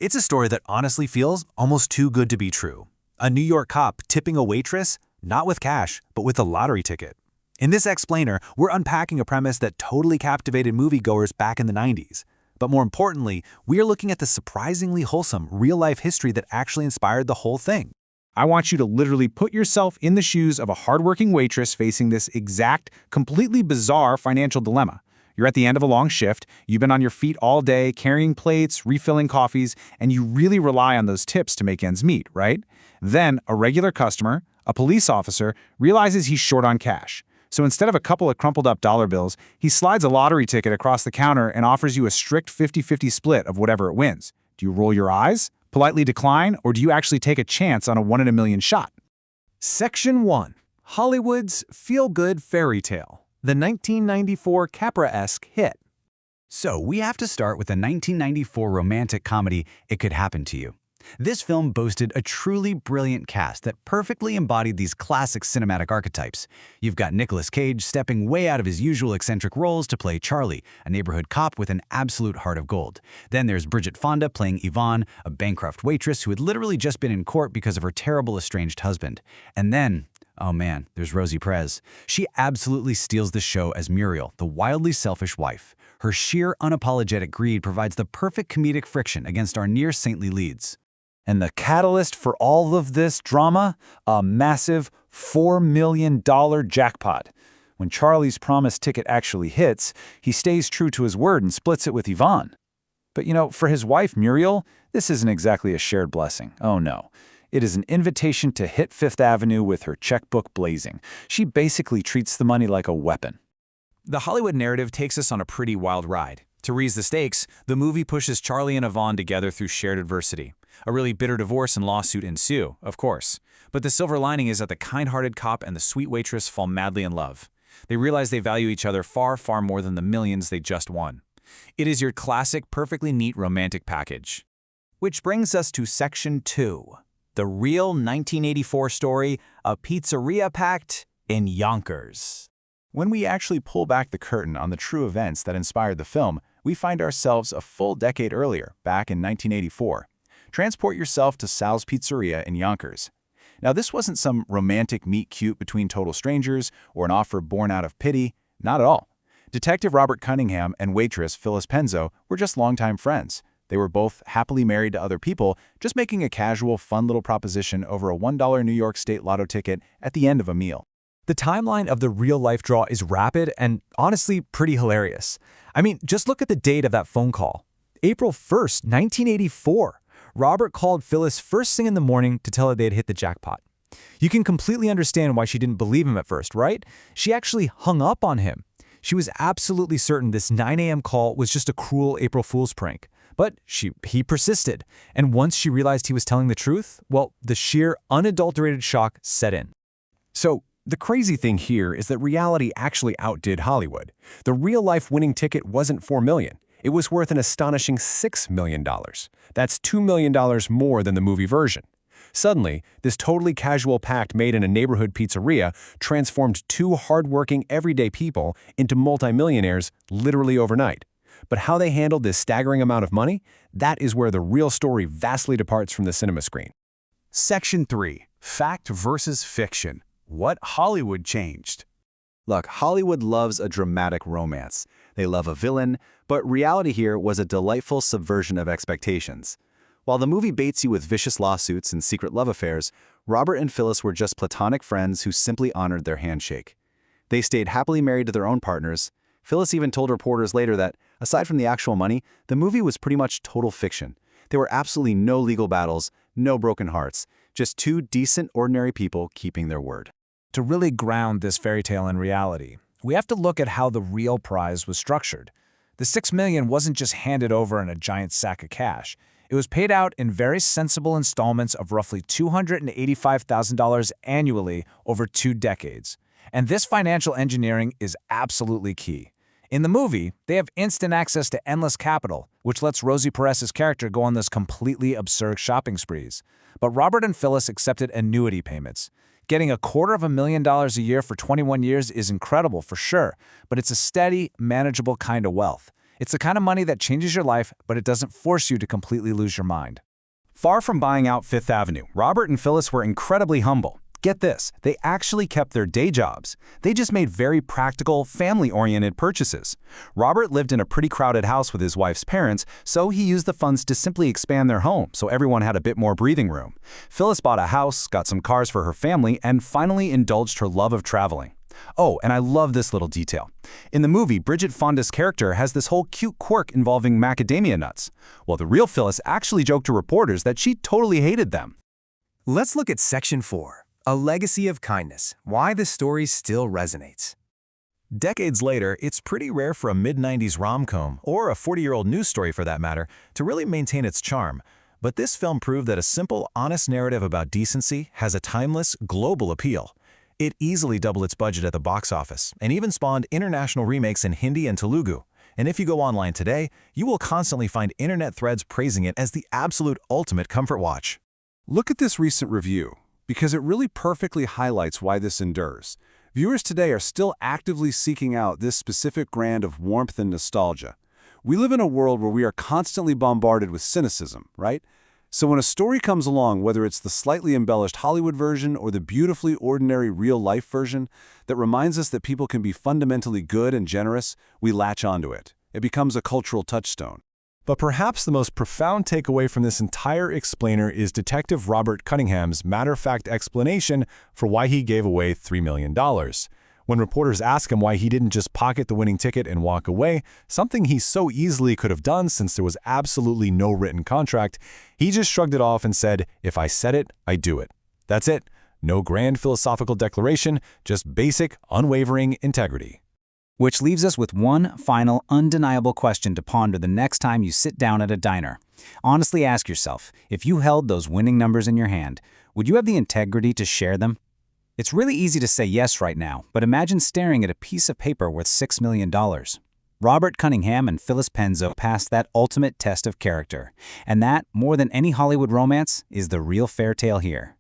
It's a story that honestly feels almost too good to be true. A New York cop tipping a waitress, not with cash, but with a lottery ticket. In this explainer, we're unpacking a premise that totally captivated moviegoers back in the 90s. But more importantly, we are looking at the surprisingly wholesome, real-life history that actually inspired the whole thing. I want you to literally put yourself in the shoes of a hardworking waitress facing this exact, completely bizarre financial dilemma. You're at the end of a long shift, you've been on your feet all day, carrying plates, refilling coffees, and you really rely on those tips to make ends meet, right? Then, a regular customer, a police officer, realizes he's short on cash. So instead of a couple of crumpled up dollar bills, he slides a lottery ticket across the counter and offers you a strict 50-50 split of whatever it wins. Do you roll your eyes, politely decline, or do you actually take a chance on a 1 in a million shot? Section 1. Hollywood's feel-good fairy tale, the 1994 Capra-esque hit. So we have to start with the 1994 romantic comedy, It Could Happen to You. This film boasted a truly brilliant cast that perfectly embodied these classic cinematic archetypes. You've got Nicolas Cage stepping way out of his usual eccentric roles to play Charlie, a neighborhood cop with an absolute heart of gold. Then there's Bridget Fonda playing Yvonne, a bankrupt waitress who had literally just been in court because of her terrible estranged husband. And then, oh man, there's Rosie Perez. She absolutely steals the show as Muriel, the wildly selfish wife. Her sheer, unapologetic greed provides the perfect comedic friction against our near-saintly leads. And the catalyst for all of this drama? A massive $4 million jackpot. When Charlie's promised ticket actually hits, he stays true to his word and splits it with Yvonne. But for his wife, Muriel, this isn't exactly a shared blessing. Oh no. It is an invitation to hit Fifth Avenue with her checkbook blazing. She basically treats the money like a weapon. The Hollywood narrative takes us on a pretty wild ride. To raise the stakes, the movie pushes Charlie and Yvonne together through shared adversity. A really bitter divorce and lawsuit ensue, of course. But the silver lining is that the kind-hearted cop and the sweet waitress fall madly in love. They realize they value each other far, far more than the millions they just won. It is your classic, perfectly neat romantic package. Which brings us to Section 2. The real 1984 story, A Pizzeria Pact in Yonkers. When we actually pull back the curtain on the true events that inspired the film, we find ourselves a full decade earlier, back in 1984. Transport yourself to Sal's Pizzeria in Yonkers. Now, this wasn't some romantic meet-cute between total strangers or an offer born out of pity. Not at all. Detective Robert Cunningham and waitress Phyllis Penzo were just longtime friends. They were both happily married to other people, just making a casual, fun little proposition over a $1 New York State Lotto ticket at the end of a meal. The timeline of the real-life draw is rapid and honestly pretty hilarious. I mean, just look at the date of that phone call. April 1st, 1984. Robert called Phyllis first thing in the morning to tell her they had hit the jackpot. You can completely understand why she didn't believe him at first, right? She actually hung up on him. She was absolutely certain this 9 a.m. call was just a cruel April Fool's prank. But he persisted, and once she realized he was telling the truth, well, the sheer, unadulterated shock set in. So, the crazy thing here is that reality actually outdid Hollywood. The real-life winning ticket wasn't $4 million. It was worth an astonishing $6 million. That's $2 million more than the movie version. Suddenly, this totally casual pact made in a neighborhood pizzeria transformed two hardworking, everyday people into multimillionaires literally overnight. But how they handled this staggering amount of money, that is where the real story vastly departs from the cinema screen. Section 3. Fact versus fiction. What Hollywood changed. Look, Hollywood loves a dramatic romance. They love a villain, but reality here was a delightful subversion of expectations. While the movie baits you with vicious lawsuits and secret love affairs, Robert and Phyllis were just platonic friends who simply honored their handshake. They stayed happily married to their own partners. Phyllis even told reporters later that, aside from the actual money, the movie was pretty much total fiction. There were absolutely no legal battles, no broken hearts, just two decent, ordinary people keeping their word. To really ground this fairy tale in reality, we have to look at how the real prize was structured. The $6 million wasn't just handed over in a giant sack of cash. It was paid out in very sensible installments of roughly $285,000 annually over 2 decades. And this financial engineering is absolutely key. In the movie, they have instant access to endless capital, which lets Rosie Perez's character go on this completely absurd shopping sprees. But Robert and Phyllis accepted annuity payments. Getting $250,000 a year for 21 years is incredible for sure, but it's a steady, manageable kind of wealth. It's the kind of money that changes your life, but it doesn't force you to completely lose your mind. Far from buying out Fifth Avenue, Robert and Phyllis were incredibly humble. Get this, they actually kept their day jobs. They just made very practical, family-oriented purchases. Robert lived in a pretty crowded house with his wife's parents, so he used the funds to simply expand their home so everyone had a bit more breathing room. Phyllis bought a house, got some cars for her family, and finally indulged her love of traveling. Oh, and I love this little detail. In the movie, Bridget Fonda's character has this whole cute quirk involving macadamia nuts. Well, the real Phyllis actually joked to reporters that she totally hated them. Let's look at Section 4, A Legacy of Kindness, why this story still resonates. Decades later, it's pretty rare for a mid-90s rom-com, or a 40-year-old news story for that matter, to really maintain its charm. But this film proved that a simple, honest narrative about decency has a timeless, global appeal. It easily doubled its budget at the box office, and even spawned international remakes in Hindi and Telugu. And if you go online today, you will constantly find internet threads praising it as the absolute ultimate comfort watch. Look at this recent review, because it really perfectly highlights why this endures. Viewers today are still actively seeking out this specific brand of warmth and nostalgia. We live in a world where we are constantly bombarded with cynicism, right? So when a story comes along, whether it's the slightly embellished Hollywood version or the beautifully ordinary real-life version that reminds us that people can be fundamentally good and generous, we latch onto it. It becomes a cultural touchstone. But perhaps the most profound takeaway from this entire explainer is Detective Robert Cunningham's matter-of-fact explanation for why he gave away $3 million. When reporters ask him why he didn't just pocket the winning ticket and walk away, something he so easily could have done since there was absolutely no written contract, he just shrugged it off and said, "If I said it, I do it." That's it. No grand philosophical declaration, just basic, unwavering integrity. Which leaves us with one final, undeniable question to ponder the next time you sit down at a diner. Honestly ask yourself, if you held those winning numbers in your hand, would you have the integrity to share them? It's really easy to say yes right now, but imagine staring at a piece of paper worth $6 million. Robert Cunningham and Phyllis Penzo passed that ultimate test of character. And that, more than any Hollywood romance, is the real fairy tale here.